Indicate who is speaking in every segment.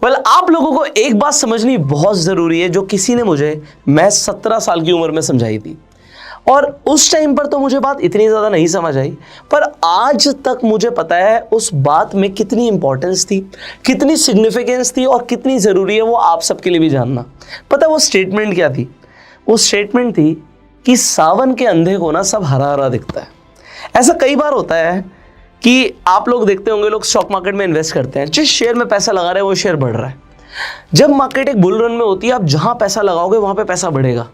Speaker 1: आप लोगों को एक बात समझनी बहुत ज़रूरी है जो किसी ने मुझे मैं 17 साल की उम्र में समझाई थी, और उस टाइम पर तो मुझे बात इतनी ज़्यादा नहीं समझ आई, पर आज तक मुझे पता है उस बात में कितनी इंपॉर्टेंस थी, कितनी सिग्निफिकेंस थी और कितनी ज़रूरी है वो आप सबके लिए भी जानना। पता है वो स्टेटमेंट क्या थी? वो स्टेटमेंट थी कि सावन के अंधे को ना सब हरा हरा दिखता है। ऐसा कई बार होता है कि आप लोग देखते होंगे, लोग स्टॉक मार्केट में इन्वेस्ट करते हैं, जिस शेयर में पैसा लगा रहे हैं वो शेयर बढ़ रहा है। जब मार्केट एक बुल रन में होती है, आप जहां पैसा लगाओगे वहां पे पैसा बढ़ेगा।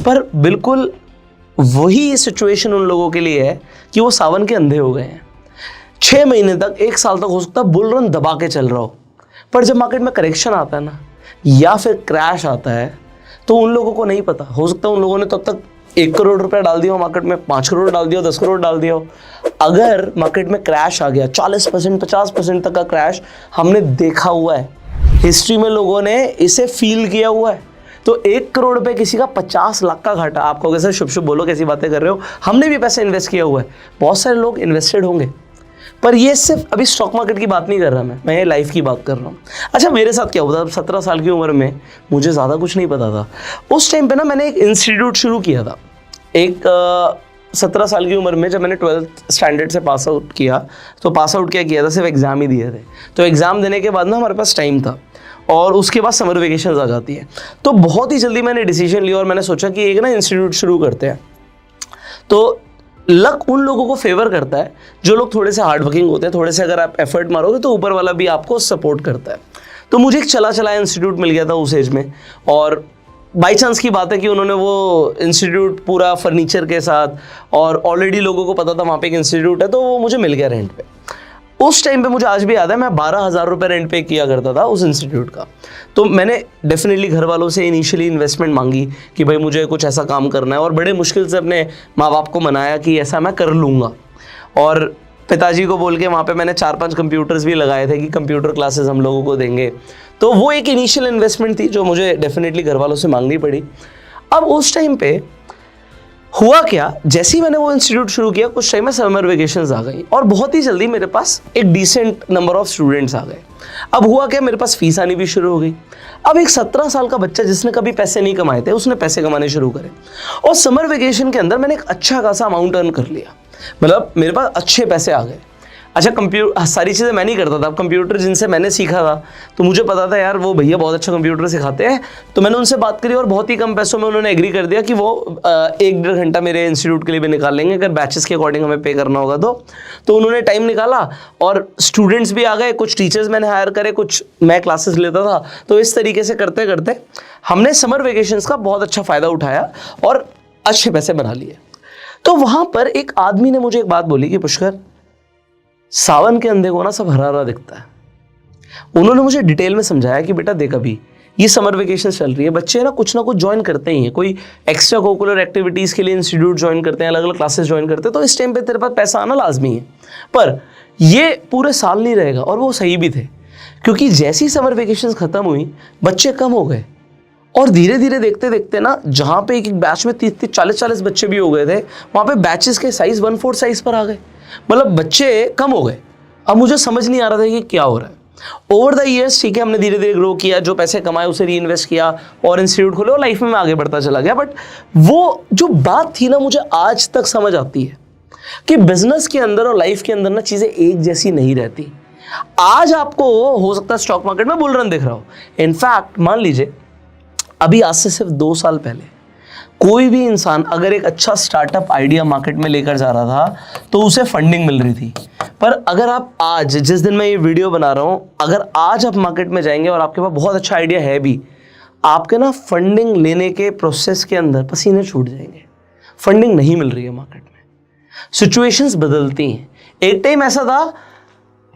Speaker 1: पर बिल्कुल वही सिचुएशन उन लोगों के लिए है कि वो सावन के अंधे हो गए हैं। 6 महीने तक, 1 साल तक हो सकता है बुल रन दबा के चल रहा हो, पर जब मार्केट में करेक्शन आता है ना, या फिर क्रैश आता है, तो उन लोगों को नहीं पता। हो सकता है उन लोगों ने तब तक 1 करोड़ रुपया डाल दिया हो मार्केट में, 5 करोड़ डाल दिया हो, 10 करोड़ डाल दिया हो। अगर मार्केट में क्रैश आ गया 40%, 50% तक का क्रैश हमने देखा हुआ है, हिस्ट्री में लोगों ने इसे फील किया हुआ है। तो 1 करोड़ रुपए किसी का 50 लाख का घाटा, आपको कैसे शुभ शुभ बोलो, कैसी बातें कर रहे हो, हमने भी पैसे इन्वेस्ट किया हुआ है, बहुत सारे लोग इन्वेस्टेड होंगे। पर ये सिर्फ अभी स्टॉक मार्केट की बात नहीं कर रहा मैं ये लाइफ की बात कर रहा हूँ। अच्छा, मेरे साथ क्या हुआ था? 17 साल की उम्र में मुझे ज़्यादा कुछ नहीं पता था। उस टाइम पे ना मैंने एक इंस्टीट्यूट शुरू किया था। 17 साल की उम्र में जब मैंने 12th स्टैंडर्ड से पास आउट किया, तो पास आउट क्या किया था, सिर्फ एग्ज़ाम ही दिए थे। तो एग्ज़ाम देने के बाद ना हमारे पास टाइम था, और उसके बाद समर वेकेशन आ जाती है। तो बहुत ही जल्दी मैंने डिसीजन लिया और मैंने सोचा कि एक ना इंस्टीट्यूट शुरू करते हैं। तो लक उन लोगों को फेवर करता है जो लोग थोड़े से हार्ड वर्किंग होते हैं, थोड़े से अगर आप एफर्ट मारोगे तो ऊपर वाला भी आपको सपोर्ट करता है। तो मुझे एक चला चलाया इंस्टीट्यूट मिल गया था उस एज में, और बाई चांस की बात है कि उन्होंने वो इंस्टीट्यूट पूरा फर्नीचर के साथ, और ऑलरेडी लोगों को पता था वहाँ पे एक इंस्टीट्यूट है, तो वो मुझे मिल गया रेंट पे। उस टाइम पे मुझे आज भी याद है, मैं 12,000 रुपये रेंट पे किया करता था उस इंस्टीट्यूट का। तो मैंने डेफिनेटली घर वालों से इनिशियली इन्वेस्टमेंट मांगी कि भाई मुझे कुछ ऐसा काम करना है, और बड़े मुश्किल से अपने माँ बाप को मनाया कि ऐसा मैं कर लूँगा। और पिताजी को बोल के वहाँ पे मैंने 4-5 कंप्यूटर्स भी लगाए थे कि कंप्यूटर क्लासेस हम लोगों को देंगे। तो वो एक इनिशियल इन्वेस्टमेंट थी जो मुझे डेफिनेटली घर वालों से मांगनी पड़ी। अब उस टाइम पे हुआ क्या, जैसे ही मैंने वो इंस्टीट्यूट शुरू किया, कुछ टाइम में समर वेकेशंस आ गई, और बहुत ही जल्दी मेरे पास एक डिसेंट नंबर ऑफ स्टूडेंट्स आ गए। अब हुआ क्या, मेरे पास फीस आनी भी शुरू हो गई। अब एक 17 साल का बच्चा जिसने कभी पैसे नहीं कमाए थे, उसने पैसे कमाने शुरू करे, और समर वेकेशन के अंदर मैंने एक अच्छा खासा अमाउंट अर्न कर लिया। मतलब मेरे पास अच्छे पैसे आ गए। अच्छा, कंप्यूटर सारी चीज़ें मैं नहीं करता था। अब कंप्यूटर जिनसे मैंने सीखा था, तो मुझे पता था यार वो भैया बहुत अच्छा कंप्यूटर सिखाते हैं, तो मैंने उनसे बात करी और बहुत ही कम पैसों में उन्होंने एग्री कर दिया कि वो 1-1.5 घंटा मेरे इंस्टीट्यूट के लिए भी निकाल लेंगे, अगर बैचेस के अकॉर्डिंग हमें पे करना होगा तो उन्होंने टाइम निकाला, और स्टूडेंट्स भी आ गए, कुछ टीचर्स मैंने हायर करे, कुछ मैं क्लासेस लेता था। तो इस तरीके से करते करते हमने समर वेकेशंस का बहुत अच्छा फ़ायदा उठाया और अच्छे पैसे बना लिए। तो वहाँ पर एक आदमी ने मुझे एक बात बोली कि पुष्कर, सावन के अंधे को ना सब हरा हरा दिखता है। उन्होंने मुझे डिटेल में समझाया कि बेटा देख, अभी ये समर वेकेशन चल रही है, बच्चे ना कुछ ज्वाइन करते ही हैं, कोई एक्स्ट्रा कोकुलर एक्टिविटीज़ के लिए इंस्टीट्यूट ज्वाइन करते हैं, अलग अलग क्लासेस ज्वाइन करते हैं। तो इस टाइम पे तेरे पास पैसा आना लाजमी है, पर ये पूरे साल नहीं रहेगा। और वो सही भी थे, क्योंकि जैसी समर वेकेशन ख़त्म हुई, बच्चे कम हो गए, और धीरे धीरे देखते देखते ना, जहाँ पे एक बैच में 30-30, 40-40 बच्चे भी हो गए थे, वहाँ पे बैचेस के साइज़ 1/4 साइज़ पर आ गए। मतलब बच्चे कम हो गए। अब मुझे समझ नहीं आ रहा था कि क्या हो रहा है। ओवर द ईयर्स ठीक है, हमने धीरे धीरे ग्रो किया, जो पैसे कमाए उसे री इन्वेस्ट किया और इंस्टीट्यूट खोले, और लाइफ में मैं आगे बढ़ता चला गया। बट वो जो बात थी ना, मुझे आज तक समझ आती है कि बिजनेस के अंदर और लाइफ के अंदर ना चीज़ें एक जैसी नहीं रहती। आज आपको हो सकता है स्टॉक मार्केट में बुल रन दिख रहा हो। इनफैक्ट मान लीजिए, अभी आज से सिर्फ 2 साल पहले कोई भी इंसान अगर एक अच्छा स्टार्टअप आइडिया मार्केट में लेकर जा रहा था, तो उसे फंडिंग मिल रही थी। पर अगर आप आज, जिस दिन मैं ये वीडियो बना रहा हूँ, अगर आज आप मार्केट में जाएंगे और आपके पास बहुत अच्छा आइडिया है भी, आपके ना फंडिंग लेने के प्रोसेस के अंदर पसीने छूट जाएंगे। फंडिंग नहीं मिल रही है मार्केट में, सिचुएशंस बदलती हैं। एक टाइम ऐसा था,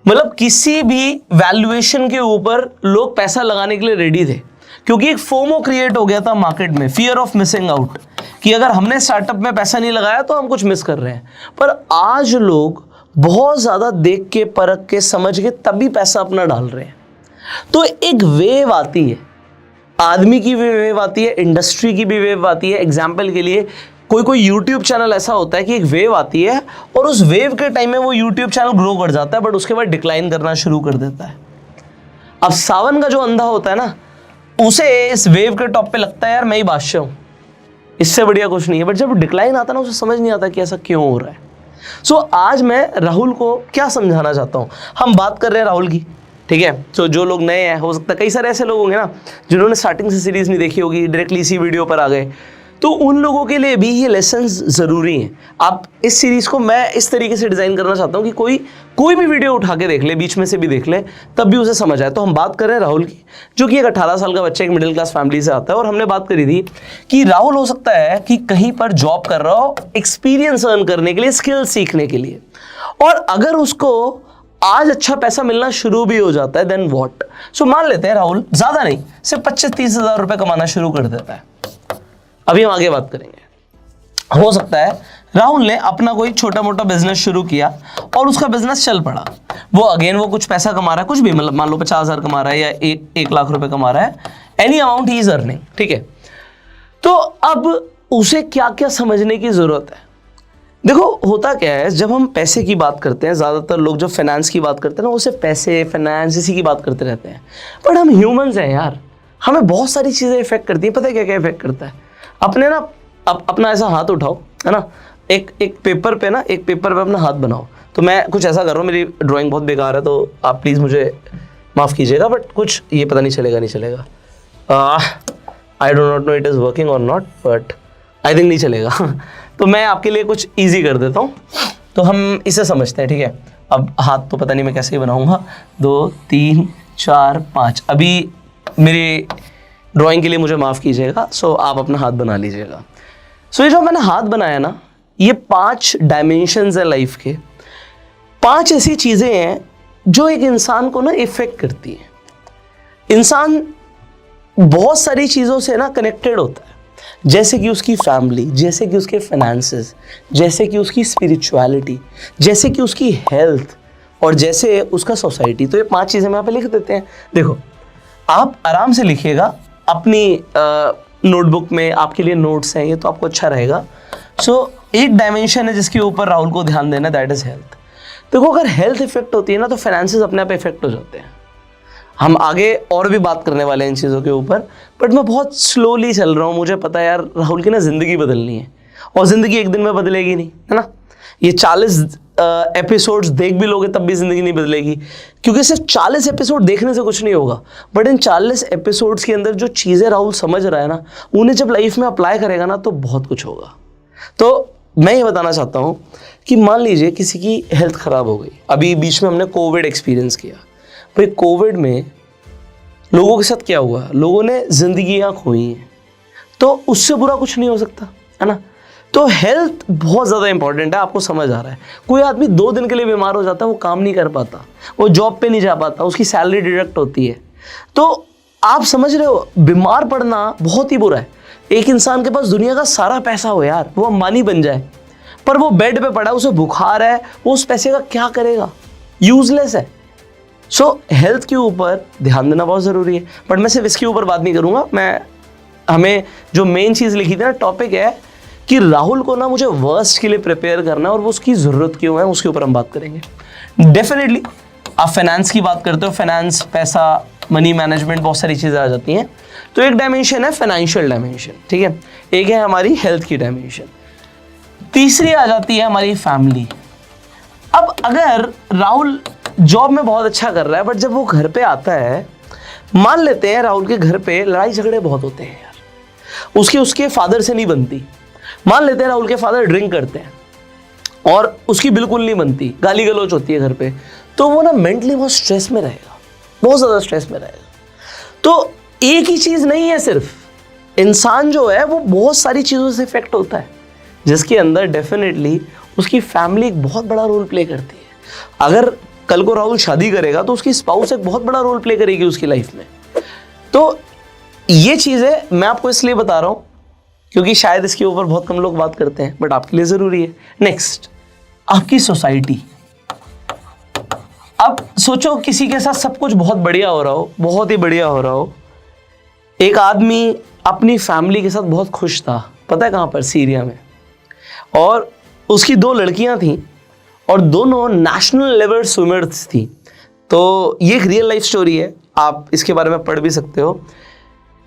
Speaker 1: मतलब किसी भी वैल्यूएशन के ऊपर लोग पैसा लगाने के लिए रेडी थे, क्योंकि एक फोमो क्रिएट हो गया था मार्केट में, फियर ऑफ मिसिंग आउट, कि अगर हमने स्टार्टअप में पैसा नहीं लगाया तो हम कुछ मिस कर रहे हैं। पर आज लोग बहुत ज़्यादा देख के, परख के, समझ के तभी पैसा अपना डाल रहे हैं। तो एक वेव आती है, आदमी की भी वेव आती है, इंडस्ट्री की भी वेव आती है। एग्जाम्पल के लिए कोई यूट्यूब चैनल ऐसा होता है कि एक वेव आती है, और उस वेव के टाइम में वो यूट्यूब चैनल ग्रो कर जाता है, बट उसके बाद डिक्लाइन करना शुरू कर देता है। अब सावन का जो अंधा होता है ना, उसे इस वेव के टॉप पे लगता है यार मैं ही बादशाह हूं, इससे बढ़िया कुछ नहीं है। बट जब डिक्लाइन आता है ना, उसे समझ नहीं आता कि ऐसा क्यों हो रहा है। सो आज मैं राहुल को क्या समझाना चाहता हूं, हम बात कर रहे हैं राहुल की, ठीक है। तो जो लोग नए हैं, हो सकता है कई सारे ऐसे लोग होंगे ना जिन्होंने स्टार्टिंग से सीरीज नहीं देखी होगी, डायरेक्टली इसी वीडियो पर आ गए, तो उन लोगों के लिए भी ये लेसन्स ज़रूरी हैं। आप इस सीरीज़ को मैं इस तरीके से डिज़ाइन करना चाहता हूँ कि कोई भी वीडियो उठा के देख ले, बीच में से भी देख ले, तब भी उसे समझ आए। तो हम बात कर रहे हैं राहुल की, जो कि एक 18 साल का बच्चा एक मिडिल क्लास फैमिली से आता है। और हमने बात करी थी कि राहुल हो सकता है कि कहीं पर जॉब कर रहा हो एक्सपीरियंस अर्न करने के लिए, स्किल सीखने के लिए, और अगर उसको आज अच्छा पैसा मिलना शुरू भी हो जाता है, देन व्हाट। सो मान लेते हैं राहुल ज़्यादा नहीं, सिर्फ 25-30 हज़ार रुपये कमाना शुरू कर देता है। अभी हम आगे बात करेंगे। हो सकता है राहुल ने अपना कोई छोटा मोटा बिजनेस शुरू किया और उसका बिजनेस चल पड़ा, वो कुछ पैसा कमा रहा है, कुछ भी, मतलब मान लो 50,000 कमा रहा है या 1 लाख रुपए कमा रहा है, any amount he is earning, ठीक है। तो अब उसे क्या क्या समझने की जरूरत है। देखो होता क्या है, जब हम पैसे की बात करते हैं, ज़्यादातर लोग जब फाइनेंस की बात करते हैं ना, उसे पैसे, फाइनेंस इसी की बात करते रहते हैं। बट हम ह्यूमंस हैं यार, हमें बहुत सारी चीज़ें इफेक्ट करती हैं। पता है क्या क्या इफेक्ट करता है? अपने ना अपना ऐसा हाथ उठाओ, है ना, एक पेपर पे अपना हाथ बनाओ। तो मैं कुछ ऐसा कर रहा हूँ, मेरी ड्राइंग बहुत बेकार है तो आप प्लीज़ मुझे माफ़ कीजिएगा, बट कुछ ये पता नहीं चलेगा। I don't not know it is working और नॉट, बट आई थिंक नहीं चलेगा। तो मैं आपके लिए कुछ ईजी कर देता हूँ, तो हम इसे समझते हैं, ठीक है। अब हाथ तो पता नहीं मैं कैसे ही बनाऊँगा, 2 3 4 5। अभी मेरी ड्राइंग के लिए मुझे माफ़ कीजिएगा, सो आप अपना हाथ बना लीजिएगा। सो ये जो मैंने हाथ बनाया ना, ये 5 डायमेंशंस है लाइफ के। 5 ऐसी चीज़ें हैं जो एक इंसान को ना इफेक्ट करती हैं। इंसान बहुत सारी चीज़ों से ना कनेक्टेड होता है, जैसे कि उसकी फैमिली, जैसे कि उसके फाइनेंसेस, जैसे कि उसकी स्पिरिचुअलिटी, जैसे कि उसकी हेल्थ, और जैसे उसका सोसाइटी। तो ये 5 चीज़ें हम यहाँ पे लिख देते हैं। देखो आप आराम से लिखिएगा अपनी नोटबुक में, आपके लिए नोट्स हैं ये, तो आपको अच्छा रहेगा। सो एक डायमेंशन है जिसके ऊपर राहुल को ध्यान देना, दैट इज़ हेल्थ। देखो अगर हेल्थ इफेक्ट होती है ना, तो फाइनेंसेस अपने आप इफेक्ट हो जाते हैं। हम आगे और भी बात करने वाले हैं इन चीज़ों के ऊपर, बट मैं बहुत स्लोली चल रहा हूँ। मुझे पता है यार राहुल की ना ज़िंदगी बदलनी है, और ज़िंदगी एक दिन में बदलेगी नहीं, है ना। ये 40 एपिसोड्स देख भी लोगे तब भी ज़िंदगी नहीं बदलेगी, क्योंकि सिर्फ 40 एपिसोड देखने से कुछ नहीं होगा। बट इन 40 एपिसोड्स के अंदर जो चीज़ें राहुल समझ रहा है ना, उन्हें जब लाइफ में अप्लाई करेगा ना, तो बहुत कुछ होगा। तो मैं ये बताना चाहता हूँ कि मान लीजिए किसी की हेल्थ ख़राब हो गई। अभी बीच में हमने कोविड एक्सपीरियंस किया। भाई कोविड में लोगों के साथ क्या हुआ, लोगों ने ज़िंदगियाँ खोई हैं, तो उससे बुरा कुछ नहीं हो सकता, है ना। तो हेल्थ बहुत ज़्यादा इंपॉर्टेंट है, आपको समझ आ रहा है। कोई आदमी 2 दिन के लिए बीमार हो जाता है, वो काम नहीं कर पाता, वो जॉब पे नहीं जा पाता, उसकी सैलरी डिडक्ट होती है। तो आप समझ रहे हो, बीमार पड़ना बहुत ही बुरा है। एक इंसान के पास दुनिया का सारा पैसा हो यार, वो अंबानी बन जाए, पर वो बेड पे पड़ा है, उसे बुखार है, वो उस पैसे का क्या करेगा, यूजलेस है। सो हेल्थ के ऊपर ध्यान देना बहुत ज़रूरी है। बट मैं सिर्फ इसके ऊपर बात नहीं करूँगा, हमें जो मेन चीज़ लिखी थी ना, टॉपिक है कि राहुल को ना मुझे वर्स्ट के लिए प्रिपेयर करना है, और वो उसकी ज़रूरत क्यों है उसके ऊपर हम बात करेंगे। डेफिनेटली आप फाइनेंस की बात करते हो, फाइनेंस, पैसा, मनी मैनेजमेंट, बहुत सारी चीज़ें आ जाती हैं। तो एक डायमेंशन है फाइनेंशियल डायमेंशन, ठीक है। एक है हमारी हेल्थ की डायमेंशन। तीसरी आ जाती है हमारी फैमिली। अब अगर राहुल जॉब में बहुत अच्छा कर रहा है, बट जब वो घर पे आता है, मान लेते हैं राहुल के घर पे लड़ाई झगड़े बहुत होते हैं यार, उसके फादर से नहीं बनती। मान लेते हैं राहुल के फादर ड्रिंक करते हैं और उसकी बिल्कुल नहीं बनती, गाली गलौज होती है घर पे, तो वो ना मेंटली बहुत स्ट्रेस में रहेगा, बहुत ज़्यादा स्ट्रेस में रहेगा। तो एक ही चीज़ नहीं है, सिर्फ इंसान जो है वो बहुत सारी चीज़ों से इफेक्ट होता है, जिसके अंदर डेफिनेटली उसकी फैमिली एक बहुत बड़ा रोल प्ले करती है। अगर कल को राहुल शादी करेगा तो उसकी स्पाउस एक बहुत बड़ा रोल प्ले करेगी उसकी लाइफ में। तो ये चीज़ें मैं आपको इसलिए बता रहा हूँ क्योंकि शायद इसके ऊपर बहुत कम लोग बात करते हैं, बट आपके लिए ज़रूरी है। नेक्स्ट, आपकी सोसाइटी। अब सोचो किसी के साथ सब कुछ बहुत बढ़िया हो रहा हो, बहुत ही बढ़िया हो रहा हो। एक आदमी अपनी फैमिली के साथ बहुत खुश था, पता है कहाँ पर? सीरिया में। और उसकी 2 लड़कियां थीं और दोनों नेशनल लेवल स्विमर्स थी। तो ये एक रियल लाइफ स्टोरी है। आप इसके बारे में पढ़ भी सकते हो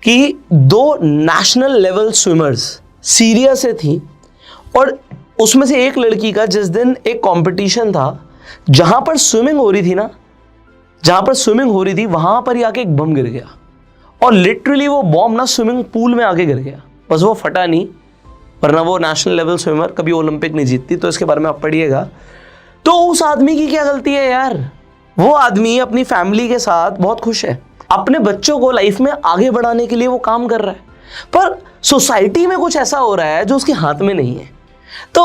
Speaker 1: कि 2 नेशनल लेवल स्विमर्स सीरिया से थी, और उसमें से एक लड़की का जिस दिन एक कंपटीशन था, जहां पर स्विमिंग हो रही थी ना, जहां पर स्विमिंग हो रही थी वहां पर ही आके एक बम गिर गया, और लिटरली वो बॉम्ब ना स्विमिंग पूल में आके गिर गया। बस वो फटा नहीं, वरना वो नेशनल लेवल स्विमर कभी ओलंपिक नहीं जीतती। तो इसके बारे में आप पढ़िएगा। तो उस आदमी की क्या गलती है यार? वो आदमी अपनी फैमिली के साथ बहुत खुश है, अपने बच्चों को लाइफ में आगे बढ़ाने के लिए वो काम कर रहा है, पर सोसाइटी में कुछ ऐसा हो रहा है जो उसके हाथ में नहीं है। तो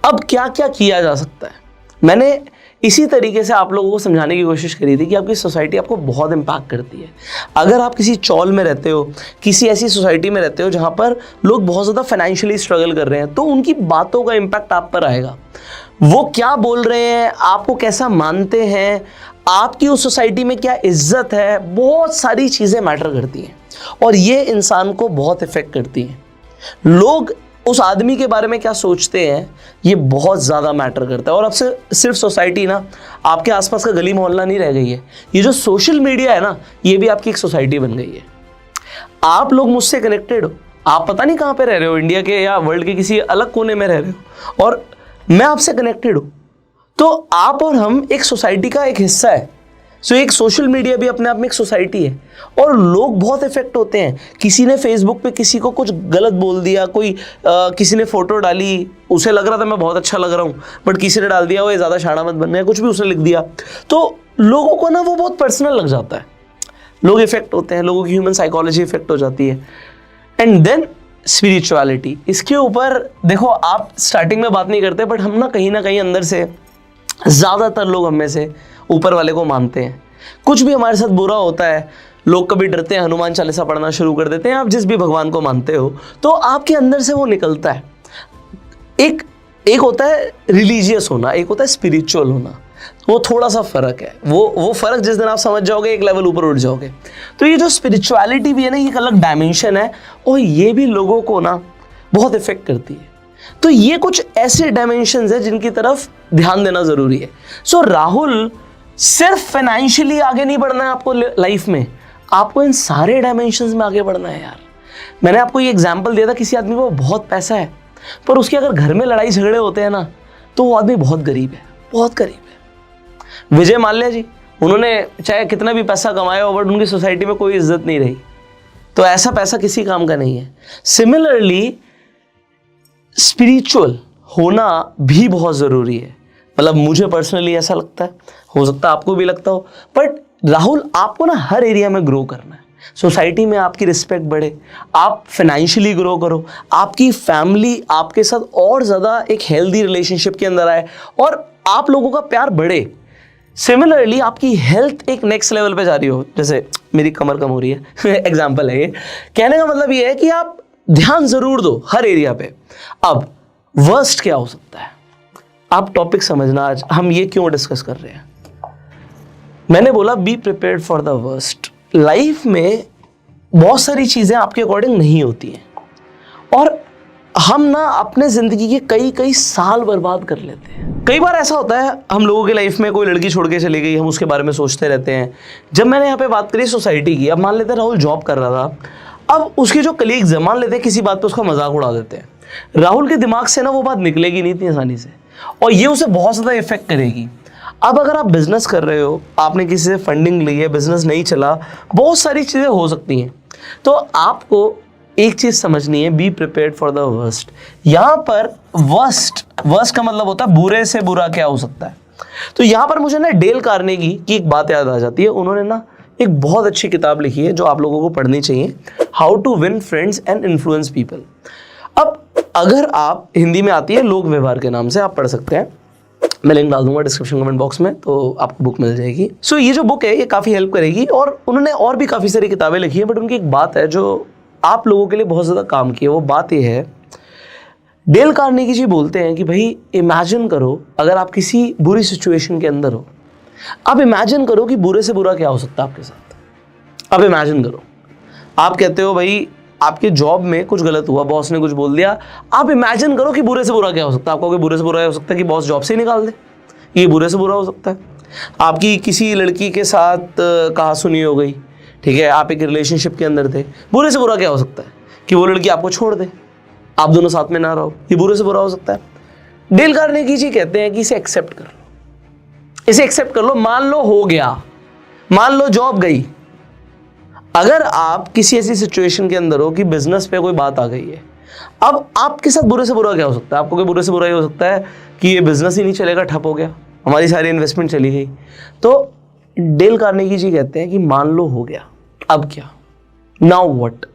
Speaker 1: अब क्या क्या किया जा सकता है? मैंने इसी तरीके से आप लोगों को समझाने की कोशिश करी थी कि आपकी सोसाइटी आपको बहुत इम्पैक्ट करती है। अगर आप किसी चौल में रहते हो, किसी ऐसी सोसाइटी में रहते हो जहाँ पर लोग बहुत ज़्यादा फाइनेंशियली स्ट्रगल कर रहे हैं, तो उनकी बातों का इम्पैक्ट आप पर आएगा। वो क्या बोल रहे हैं, आपको कैसा मानते हैं, आपकी उस सोसाइटी में क्या इज्जत है, बहुत सारी चीज़ें मैटर करती हैं, और ये इंसान को बहुत इफेक्ट करती हैं। लोग उस आदमी के बारे में क्या सोचते हैं, ये बहुत ज़्यादा मैटर करता है। और अब से सिर्फ सोसाइटी ना, आपके आसपास का गली मोहल्ला नहीं रह गई है, ये जो सोशल मीडिया है ना, ये भी आपकी एक सोसाइटी बन गई है। आप लोग मुझसे कनेक्टेड हो, आप पता नहीं कहाँ पे रह रहे हो, इंडिया के या वर्ल्ड के किसी अलग कोने में रह रहे हो, और मैं आपसे कनेक्टेड हूँ। तो आप और हम एक सोसाइटी का एक हिस्सा है। सो एक सोशल मीडिया भी अपने आप में एक सोसाइटी है, और लोग बहुत इफेक्ट होते हैं। किसी ने फेसबुक पे किसी को कुछ गलत बोल दिया, किसी ने फोटो डाली, उसे लग रहा था मैं बहुत अच्छा लग रहा हूँ, बट किसी ने डाल दिया वो ज़्यादा शाना मत बनना है, कुछ भी उसने लिख दिया, तो लोगों को ना वो बहुत पर्सनल लग जाता है। लोग इफेक्ट होते हैं, लोगों की ह्यूमन साइकोलॉजी इफेक्ट हो जाती है। एंड देन स्पिरिचुअलिटी, इसके ऊपर देखो, आप स्टार्टिंग में बात नहीं करते, बट हम ना कहीं अंदर से, ज़्यादातर लोग हम में से ऊपर वाले को मानते हैं। कुछ भी हमारे साथ बुरा होता है, लोग कभी डरते हैं, हनुमान चालीसा पढ़ना शुरू कर देते हैं। आप जिस भी भगवान को मानते हो, तो आपके अंदर से वो निकलता है। एक होता है रिलीजियस होना, एक होता है स्पिरिचुअल होना। वो थोड़ा सा फर्क है। वो फर्क जिस दिन आप समझ जाओगे, एक लेवल ऊपर उठ जाओगे। तो ये जो स्पिरिचुअलिटी भी है ना, ये एक अलग डायमेंशन है, और ये भी लोगों को ना बहुत इफेक्ट करती है। तो ये कुछ ऐसे डायमेंशंस है जिनकी तरफ ध्यान देना जरूरी है। सो राहुल, सिर्फ फाइनेंशियली आगे नहीं बढ़ना है आपको लाइफ में, आपको इन सारे डायमेंशंस में आगे बढ़ना है यार। मैंने आपको ये एग्जांपल दिया था, किसी आदमी को बहुत पैसा है, पर उसके अगर घर में लड़ाई झगड़े होते हैं ना, तो वो आदमी बहुत गरीब है, बहुत गरीब है। विजय माल्या जी, उन्होंने चाहे कितना भी पैसा कमाया हो, बट उनकी सोसाइटी में कोई इज्जत नहीं रही, तो ऐसा पैसा किसी काम का नहीं है। सिमिलरली स्पिरिचुअल होना भी बहुत ज़रूरी है। मतलब मुझे पर्सनली ऐसा लगता है, हो सकता है आपको भी लगता हो, बट राहुल, आपको ना हर एरिया में ग्रो करना है। सोसाइटी में आपकी रिस्पेक्ट बढ़े, आप फाइनेंशियली ग्रो करो, आपकी फैमिली आपके साथ और ज़्यादा एक हेल्दी रिलेशनशिप के अंदर आए, और आप लोगों का प्यार बढ़े। सिमिलरली आपकी हेल्थ एक नेक्स्ट लेवल पे जा रही हो, जैसे मेरी कमर कम हो रही है एग्जाम्पल है ये। कहने का मतलब ये है कि आप ध्यान ज़रूर दो हर एरिया पे। अब वर्स्ट क्या हो सकता है, आप टॉपिक समझना, आज हम ये क्यों डिस्कस कर रहे हैं। मैंने बोला B prepared for the worst. Life में बहुत सारी चीज़ें आपके अकॉर्डिंग नहीं होती हैं, और हम ना अपने ज़िंदगी के कई साल बर्बाद कर लेते हैं। कई बार ऐसा होता है, हम लोगों की लाइफ में कोई लड़की छोड़ के चली गई, हम उसके बारे में सोचते रहते हैं। जब मैंने यहाँ पे बात करी सोसाइटी की, अब मान लेते हैं राहुल जॉब कर रहा था, अब उसके जो कलीग्स हैं, मान लेते हैं किसी बात पे उसका मजाक उड़ा देते हैं, राहुल के दिमाग से ना वो बात निकलेगी नहीं इतनी आसानी से, और ये उसे बहुत ज़्यादा इफेक्ट करेगी। अब अगर आप बिजनेस कर रहे हो, आपने किसी से फंडिंग ली है, बिजनेस नहीं चला, बहुत सारी चीज़ें हो सकती हैं, तो आपको एक चीज़ समझनी है, B prepared for the worst. यहाँ पर वर्स्ट का मतलब होता है बुरे से बुरा क्या हो सकता है। तो यहाँ पर मुझे ना डेल कार्नेगी की एक बात याद आ जाती है। उन्होंने ना एक बहुत अच्छी किताब लिखी है जो आप लोगों को पढ़नी चाहिए, how to win friends and influence people. अब अगर आप, हिंदी में आती है लोक व्यवहार के नाम से, आप पढ़ सकते हैं, मैं लिंक डाल दूंगा डिस्क्रिप्शन कमेंट बॉक्स में, तो आपको बुक मिल जाएगी। सो ये जो बुक है ये काफ़ी हेल्प करेगी, और उन्होंने और भी काफ़ी सारी किताबें लिखी है, बट उनकी एक बात है जो आप लोगों के लिए बहुत ज़्यादा काम की है। वो बात ये है, डेल कार्नेगी जी बोलते हैं कि भाई इमेजिन करो, अगर आप किसी बुरी सिचुएशन के अंदर हो, आप इमेजिन करो कि बुरे से बुरा क्या हो सकता है आपके साथ। आप इमेजिन करो, आप कहते हो भाई आपके जॉब में कुछ गलत हुआ, बॉस ने कुछ बोल दिया, आप इमेजिन करो कि बुरे से बुरा क्या हो सकता है। आप कहोगे बुरे से बुरा हो सकता है कि बॉस जॉब से ही निकाल दे, ये बुरे से बुरा हो सकता है। आपकी किसी लड़की के साथ कहा सुनी हो गई, ठीक है, आप एक रिलेशनशिप के अंदर थे। बुरे से बुरा क्या हो सकता है कि वो लड़की आपको छोड़ दे, आप दोनों साथ में ना रहो, ये बुरे से बुरा हो सकता है। डेल कार्नेगी जी कहते हैं कि इसे एक्सेप्ट कर लो, इसे एक्सेप्ट कर लो। मान लो हो गया, मान लो जॉब गई। अगर आप किसी ऐसी सिचुएशन के अंदर हो कि बिजनेस पे कोई बात आ गई है, अब आपके साथ बुरे से बुरा क्या हो सकता है? आपको कोई बुरे से बुरा ये हो सकता है कि ये बिजनेस ही नहीं चलेगा, ठप हो गया, हमारी सारी इन्वेस्टमेंट चली गई। तो डेल कार्नेगी जी कहते हैं कि मान लो हो गया, अब क्या, नाउ व्हाट,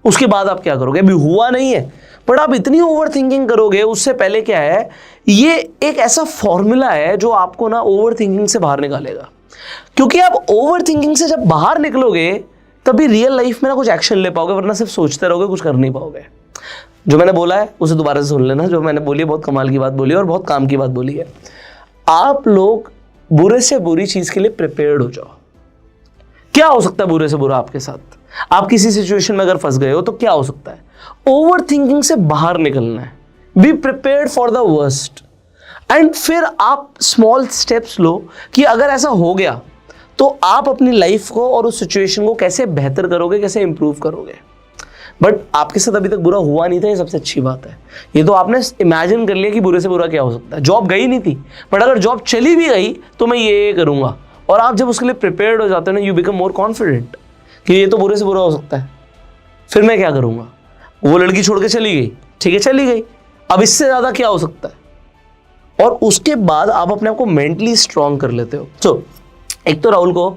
Speaker 1: उसके बाद आप क्या करोगे? अभी हुआ नहीं है, बट आप इतनी ओवर थिंकिंग करोगे। उससे पहले क्या है, ये एक ऐसा फॉर्मूला है जो आपको ना ओवर थिंकिंग से बाहर निकालेगा। क्योंकि आप ओवर थिंकिंग से जब बाहर निकलोगे तभी रियल लाइफ में ना कुछ एक्शन ले पाओगे, वरना सिर्फ सोचते रहोगे, कुछ कर नहीं पाओगे। जो मैंने बोला है उसे दोबारा से सुन लेना। जो मैंने बोली है बहुत कमाल की बात बोली है और बहुत काम की बात बोली है। आप लोग बुरे से बुरी चीज के लिए प्रिपेयर्ड हो जाओ। क्या हो सकता है बुरे से बुरा आपके साथ? आप किसी सिचुएशन में अगर फंस गए हो तो क्या हो सकता है? ओवर थिंकिंग से बाहर निकलना है। B prepared for the worst and फिर आप स्मॉल स्टेप्स लो कि अगर ऐसा हो गया तो आप अपनी लाइफ को और उस सिचुएशन को कैसे बेहतर करोगे, कैसे इंप्रूव करोगे। बट आपके साथ अभी तक बुरा हुआ नहीं था, ये सबसे अच्छी बात है। ये तो आपने इमेजिन कर लिया कि बुरे से बुरा क्या हो सकता है। जॉब गई नहीं थी, बट अगर जॉब चली भी गई तो मैं ये करूंगा। और आप जब उसके लिए प्रिपेयर्ड हो जाते हो ना, यू बिकम मोर कॉन्फिडेंट कि ये तो बुरे से बुरा हो सकता है, फिर मैं क्या करूंगा। वो लड़की छोड़ के चली गई, ठीक है, चली गई, अब इससे ज्यादा क्या हो सकता है। और उसके बाद आप अपने आप को मेंटली स्ट्रांग कर लेते हो। तो एक तो राहुल को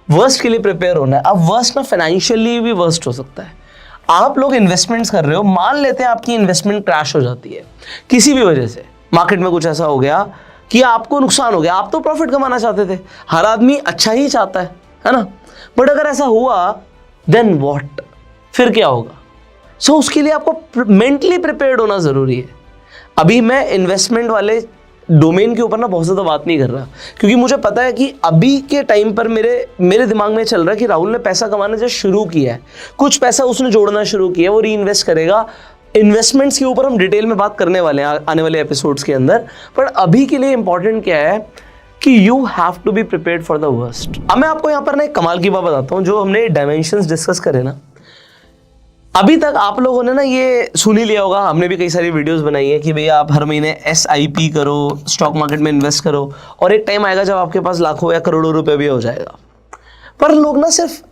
Speaker 1: वर्स्ट के लिए प्रिपेयर होना है। अब वर्स्ट ना फाइनेंशियली भी वर्स्ट हो सकता है। आप लोग इन्वेस्टमेंट्स कर रहे हो, मान लेते हैं आपकी इन्वेस्टमेंट क्रैश हो जाती है किसी भी वजह से, मार्केट में कुछ ऐसा हो गया कि आपको नुकसान हो गया। आप तो प्रॉफिट कमाना चाहते थे, हर आदमी अच्छा ही चाहता है ना। बट अगर ऐसा हुआ देन व्हाट, फिर क्या होगा? सो उसके लिए आपको मेंटली प्रिपेयर्ड होना जरूरी है। अभी मैं इन्वेस्टमेंट वाले डोमेन के ऊपर ना बहुत ज़्यादा बात नहीं कर रहा, क्योंकि मुझे पता है कि अभी के टाइम पर मेरे दिमाग में चल रहा है कि राहुल ने पैसा कमाना जब शुरू किया है, कुछ पैसा उसने जोड़ना शुरू किया, वो री इन्वेस्ट करेगा। इन्वेस्टमेंट्स के ऊपर हम डिटेल में बात करने वाले हैं आने वाले एपिसोड्स के अंदर। पर अभी के लिए इंपॉर्टेंट क्या है कि you have to be prepared for the worst. अब मैं आपको यहाँ पर ना एक कमाल की बात बताता हूँ। जो हमने डायमेंशंस डिस्कस करे ना, अभी तक आप लोगों ने ना ये सुन ही लिया होगा, हमने भी कई सारी वीडियोस बनाई है कि भैया आप हर महीने SIP करो, स्टॉक मार्केट में इन्वेस्ट करो, और एक टाइम आएगा जब आपके पास लाखों या करोड़ों रुपए भी हो जाएगा। पर लोग ना सिर्फ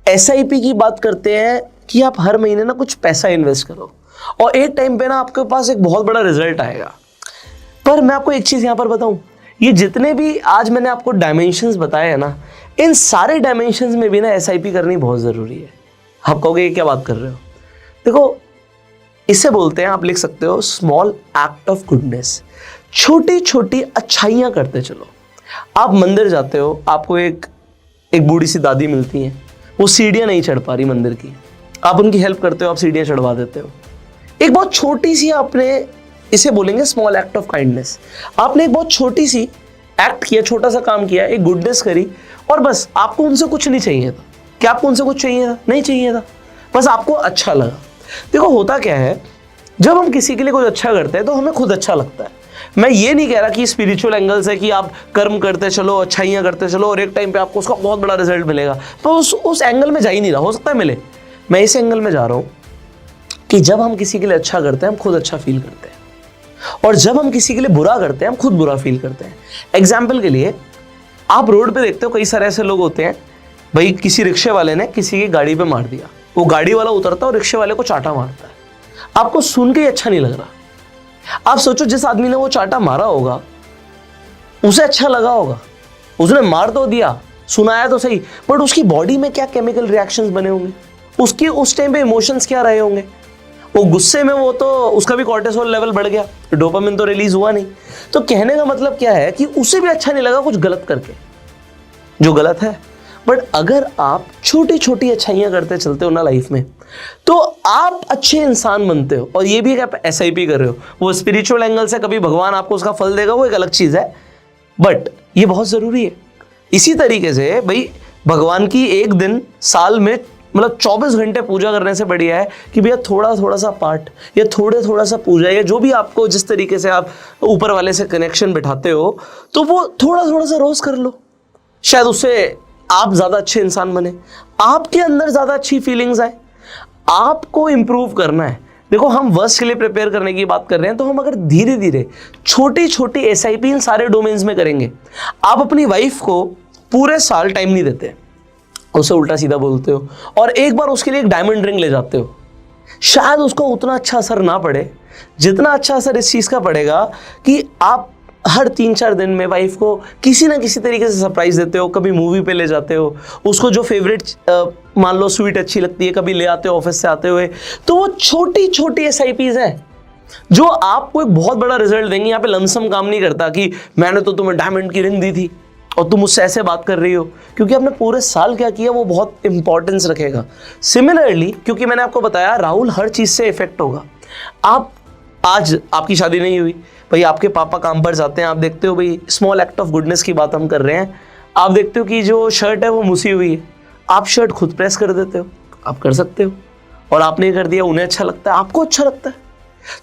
Speaker 1: SIP की बात करते हैं कि आप हर महीने ना कुछ पैसा इन्वेस्ट करो और एक टाइम पे ना आपके पास एक बहुत बड़ा रिजल्ट आएगा। पर मैं आपको एक चीज़ यहाँ पर बताऊँ, ये जितने भी आज मैंने आपको डायमेंशंस बताए हैं ना, इन सारे डायमेंशंस में भी ना SIP करनी बहुत ज़रूरी है। आप कहोगे ये क्या बात कर रहे हो? देखो, इसे बोलते हैं, आप लिख सकते हो, स्मॉल एक्ट ऑफ गुडनेस। छोटी छोटी अच्छाइयाँ करते चलो। आप मंदिर जाते हो, आपको एक बूढ़ी सी दादी मिलती हैं, वो सीढ़ियाँ नहीं चढ़ पा रही मंदिर की, आप उनकी हेल्प करते हो, आप सीढ़ियाँ चढ़वा देते हो। एक बहुत छोटी सी आपने, इसे बोलेंगे स्मॉल एक्ट ऑफ काइंडनेस। आपने एक बहुत छोटी सी एक्ट किया, छोटा सा काम किया, एक गुडनेस करी, और बस आपको उनसे कुछ नहीं चाहिए था। क्या आपको उनसे कुछ चाहिए था? नहीं चाहिए था, बस आपको अच्छा लगा। देखो होता क्या है, जब हम किसी के लिए कुछ अच्छा करते हैं तो हमें खुद अच्छा लगता है। मैं ये नहीं कह रहा कि स्पिरिचुअल एंगल से कि आप कर्म करते चलो, अच्छाइयाँ करते चलो और एक टाइम पे आपको उसका बहुत बड़ा रिजल्ट मिलेगा, तो उस एंगल में जा ही नहीं रहा। हो सकता है मिले, मैं इस एंगल में जा रहा हूँ कि जब हम किसी के लिए अच्छा करते हैं हम खुद अच्छा फील करते हैं, और जब हम किसी के लिए बुरा करते हैं हम खुद बुरा फील करते हैं। एग्जाम्पल के लिए, आप रोड पे देखते हो कई सारे ऐसे लोग होते हैं, भाई किसी रिक्शे वाले ने किसी की गाड़ी पे मार दिया, वो गाड़ी वाला उतरता है और रिक्शे वाले को चाटा मारता है। आपको सुन के ही अच्छा नहीं लग रहा। आप सोचो जिस आदमी ने वो चाटा मारा होगा उसे अच्छा लगा होगा, उसने मार तो दिया, सुनाया तो सही, बट उसकी बॉडी में क्या केमिकल रिएक्शंस बने होंगे, उसके उस टाइम पे इमोशंस क्या रहे होंगे। वो गुस्से में वो तो उसका भी कॉर्टिसोल लेवल बढ़ गया, डोपामिन तो रिलीज हुआ नहीं। तो कहने का मतलब क्या है कि उसे भी अच्छा नहीं लगा कुछ गलत करके, जो गलत है। बट अगर आप छोटी छोटी अच्छाइयाँ करते चलते हो ना लाइफ में, तो आप अच्छे इंसान बनते हो। और ये भी आप SIP कर रहे हो, वो स्पिरिचुअल एंगल से कभी भगवान आपको उसका फल देगा, वो एक अलग चीज़ है, बट ये बहुत ज़रूरी है। इसी तरीके से भाई भगवान की एक दिन साल में मतलब 24 घंटे पूजा करने से बढ़िया है कि भैया थोड़ा थोड़ा सा पाठ या थोड़ा सा पूजा, या जो भी आपको जिस तरीके से आप ऊपर वाले से कनेक्शन बिठाते हो, तो वो थोड़ा सा रोज़ कर लो। शायद उससे आप ज़्यादा अच्छे इंसान बने, आपके अंदर ज़्यादा अच्छी फीलिंग्स आए। आपको इम्प्रूव करना है। देखो, हम वर्स्ट के लिए प्रिपेयर करने की बात कर रहे हैं, तो हम अगर धीरे धीरे छोटी छोटी एसआईपी इन सारे डोमेन्स में करेंगे। आप अपनी वाइफ को पूरे साल टाइम नहीं देते, उसे उल्टा सीधा बोलते हो, और एक बार उसके लिए एक डायमंड रिंग ले जाते हो, शायद उसको उतना अच्छा असर ना पड़े जितना अच्छा असर इस चीज़ का पड़ेगा कि आप हर 3-4 दिन में वाइफ को किसी ना किसी तरीके से सरप्राइज देते हो। कभी मूवी पे ले जाते हो, उसको जो फेवरेट मान लो स्वीट अच्छी लगती है, कभी ले आते हो ऑफिस से आते हुए। तो वो छोटी छोटी एसआईपीज हैं जो आपको एक बहुत बड़ा रिजल्ट देंगी। यहाँ पे लमसम काम नहीं करता कि मैंने तो तुम्हें डायमंड की रिंग दी थी और तुम मुझसे ऐसे बात कर रही हो, क्योंकि आपने पूरे साल क्या किया वो बहुत इंपॉर्टेंस रखेगा। सिमिलरली, क्योंकि मैंने आपको बताया राहुल हर चीज़ से इफेक्ट होगा। आप आज आपकी शादी नहीं हुई भाई, आपके पापा काम पर जाते हैं, आप देखते हो भाई, स्मॉल एक्ट ऑफ गुडनेस की बात हम कर रहे हैं, आप देखते हो कि जो शर्ट है वो मुसी हुई है, आप शर्ट खुद प्रेस कर देते हो, आप कर सकते हो, और आपने कर दिया, उन्हें अच्छा लगता है, आपको अच्छा लगता है।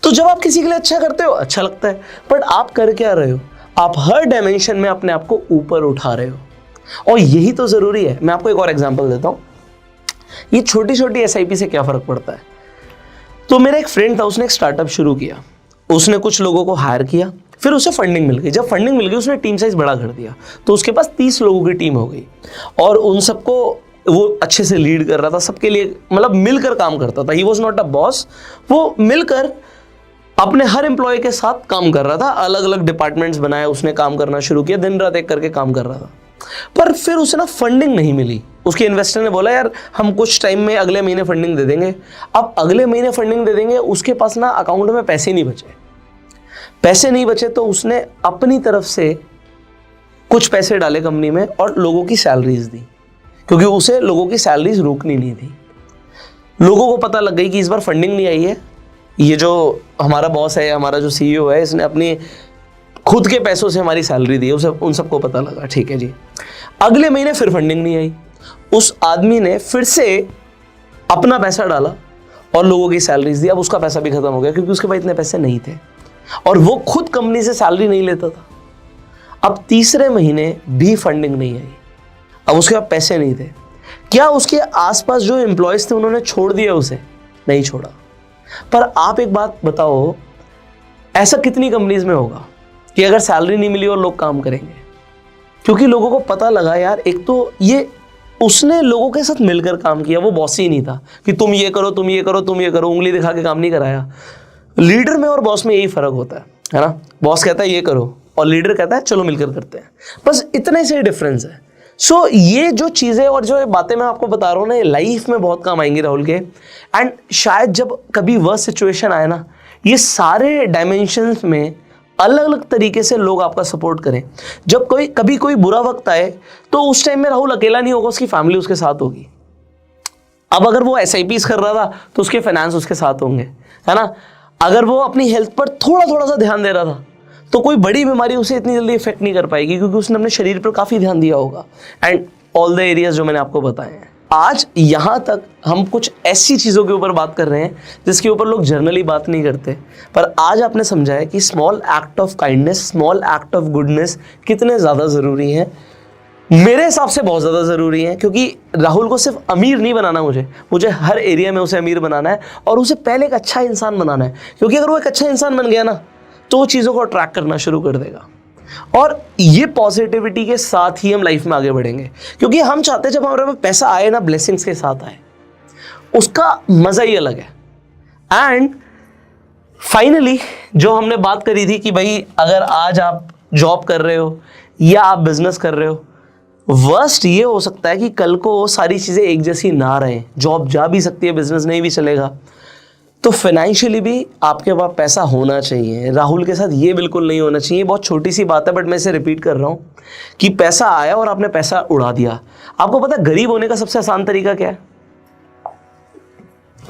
Speaker 1: तो जब आप किसी के लिए अच्छा करते हो अच्छा लगता है, बट आप कर क्या रहे हो? आप हर डायमेंशन में अपने आप को ऊपर उठा रहे हो, और यही तो जरूरी है। मैं आपको एक और एग्जांपल देता हूं, ये छोटी छोटी एसआईपी से क्या फर्क पड़ता है। तो मेरा एक फ्रेंड था, उसने एक स्टार्टअप शुरू किया, उसने कुछ लोगों को हायर किया, फिर उसे फंडिंग मिल गई। जब फंडिंग मिल गई उसने टीम साइज बड़ा कर दिया, तो उसके पास 30 लोगों की टीम हो गई, और उन सबको वो अच्छे से लीड कर रहा था, सबके लिए मतलब मिलकर काम करता था। He was not a boss, वो मिलकर अपने हर एम्प्लॉय के साथ काम कर रहा था। अलग अलग डिपार्टमेंट्स बनाए, उसने काम करना शुरू किया, दिन रात एक करके काम कर रहा था। पर फिर उसे ना फंडिंग नहीं मिली। उसके इन्वेस्टर ने बोला यार हम कुछ टाइम में अगले महीने फंडिंग दे देंगे। अब अगले महीने फंडिंग दे देंगे, उसके पास ना अकाउंट में पैसे नहीं बचे, तो उसने अपनी तरफ से कुछ पैसे डाले कंपनी में और लोगों की सैलरीज दी, क्योंकि उसे लोगों की सैलरीज रोकनी नहीं थी। लोगों को पता लग गई कि इस बार फंडिंग नहीं आई है, ये जो हमारा बॉस है, हमारा जो सीईओ है, इसने अपनी खुद के पैसों से हमारी सैलरी दी है। उसे उन सबको पता लगा, ठीक है जी। अगले महीने फिर फंडिंग नहीं आई, उस आदमी ने फिर से अपना पैसा डाला और लोगों की सैलरीज दी। अब उसका पैसा भी खत्म हो गया, क्योंकि उसके पास इतने पैसे नहीं थे, और वो खुद कंपनी से सैलरी नहीं लेता था। अब तीसरे महीने भी फंडिंग नहीं आई, अब उसके पास पैसे नहीं थे। क्या उसके आसपास जो एम्प्लॉयज थे उन्होंने छोड़ दिया? उसे नहीं छोड़ा। पर आप एक बात बताओ, ऐसा कितनी कंपनीज में होगा कि अगर सैलरी नहीं मिली और लोग काम करेंगे? क्योंकि लोगों को पता लगा यार, एक तो ये उसने लोगों के साथ मिलकर काम किया, वो बॉस ही नहीं था कि तुम ये करो, तुम ये करो, तुम ये करो, उंगली दिखा के काम नहीं कराया। लीडर में और बॉस में यही फर्क होता है ना। बॉस कहता है ये करो और लीडर कहता है चलो मिलकर करते हैं, बस इतने से डिफरेंस है। सो ये जो चीज़ें और जो बातें मैं आपको बता रहा हूँ ना, ये लाइफ में बहुत काम आएंगी राहुल के। एंड शायद जब कभी वर्स्ट सिचुएशन आए ना, ये सारे डायमेंशंस में अलग अलग तरीके से लोग आपका सपोर्ट करें। जब कभी कोई बुरा वक्त आए तो उस टाइम में राहुल अकेला नहीं होगा, उसकी फैमिली उसके साथ होगी। अब अगर वो एसआईपीज कर रहा था तो उसके फाइनेंस उसके साथ होंगे, है ना। अगर वो अपनी हेल्थ पर थोड़ा सा ध्यान दे रहा था तो कोई बड़ी बीमारी उसे इतनी जल्दी इफेक्ट नहीं कर पाएगी, क्योंकि उसने अपने शरीर पर काफ़ी ध्यान दिया होगा। एंड ऑल द एरियाज जो मैंने आपको बताए हैं। आज यहाँ तक हम कुछ ऐसी चीज़ों के ऊपर बात कर रहे हैं जिसके ऊपर लोग जनरली बात नहीं करते, पर आज आपने समझा है कि small act of kindness, small act of goodness कितने ज़्यादा ज़रूरी हैं। मेरे हिसाब से बहुत ज़्यादा ज़रूरी है, क्योंकि राहुल को सिर्फ अमीर नहीं बनाना, मुझे हर एरिया में उसे अमीर बनाना है, और उसे पहले एक अच्छा इंसान बनाना है। क्योंकि अगर वो एक अच्छा इंसान बन गया ना, तो वो चीज़ों को अट्रैक्ट करना शुरू कर देगा, और ये पॉजिटिविटी के साथ ही हम लाइफ में आगे बढ़ेंगे। क्योंकि हम चाहते हैं जब हमारे पास पैसा आए ना, ब्लेसिंग्स के साथ आए, उसका मज़ा ही अलग है। एंड फाइनली जो हमने बात करी थी कि भाई अगर आज आप जॉब कर रहे हो या आप बिजनेस कर रहे हो, वर्स्ट ये हो सकता है कि कल को सारी चीज़ें एक जैसी ना रहें। जॉब जा भी सकती है, बिजनेस नहीं भी चलेगा, तो फाइनेंशियली भी आपके पास पैसा होना चाहिए। राहुल के साथ ये बिल्कुल नहीं होना चाहिए। बहुत छोटी सी बात है, बट मैं इसे रिपीट कर रहा हूँ कि पैसा आया और आपने पैसा उड़ा दिया। आपको पता है गरीब होने का सबसे आसान तरीका क्या है?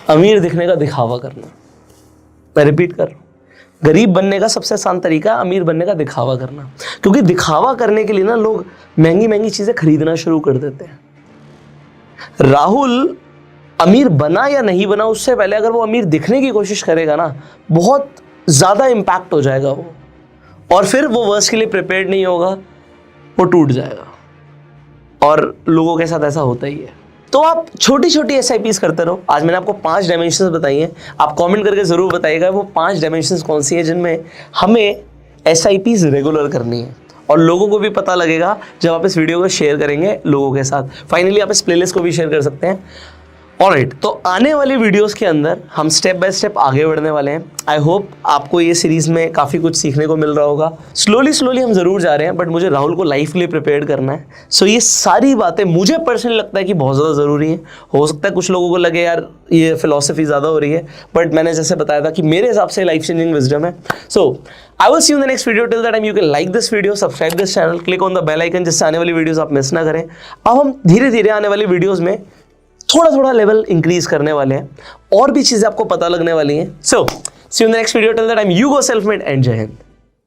Speaker 1: अमीर दिखने का दिखावा करना। मैं रिपीट कर रहा हूँ, गरीब बनने का सबसे आसान तरीका अमीर बनने का दिखावा करना। क्योंकि दिखावा करने के लिए ना लोग महंगी महंगी चीज़ें खरीदना शुरू कर देते हैं। राहुल अमीर बना या नहीं बना, उससे पहले अगर वो अमीर दिखने की कोशिश करेगा ना, बहुत ज़्यादा इम्पैक्ट हो जाएगा वो, और फिर वो वर्स्ट के लिए प्रिपेयर्ड नहीं होगा, वो टूट जाएगा। और लोगों के साथ ऐसा होता ही है। तो आप छोटी छोटी SIPs करते रहो। आज मैंने आपको 5 डायमेंशंस बताई हैं, आप कमेंट करके ज़रूर बताइएगा वो 5 डायमेंशंस कौन सी है जिनमें हमें SIPs रेगुलर करनी है, और लोगों को भी पता लगेगा जब आप इस वीडियो को शेयर करेंगे लोगों के साथ। फाइनली आप इस प्लेलिस्ट को भी शेयर कर सकते हैं। ऑलराइट, तो आने वाली वीडियोस के अंदर हम स्टेप बाय स्टेप आगे बढ़ने वाले हैं। आई होप आपको ये सीरीज़ में काफ़ी कुछ सीखने को मिल रहा होगा। स्लोली हम ज़रूर जा रहे हैं, बट मुझे राहुल को लाइफ के लिए प्रिपेयर करना है। सो ये सारी बातें मुझे पर्सनली लगता है कि बहुत ज़्यादा ज़रूरी है। हो सकता है कुछ लोगों को लगे यार ये फिलॉसफी ज़्यादा हो रही है, बट मैंने जैसे बताया था कि मेरे हिसाब से लाइफ चेंजिंग विजडम है। So I will see you in the next video. Till that time you can like this video, subscribe this channel, click on the bell icon, जिससे आने वाली वीडियोस आप मिस ना करें। अब हम धीरे धीरे आने वाली वीडियोस में थोड़ा लेवल इंक्रीज करने वाले हैं, और भी चीजें आपको पता लगने वाली हैं। So see you in the next video. Till that time you go self made and जय हिंद।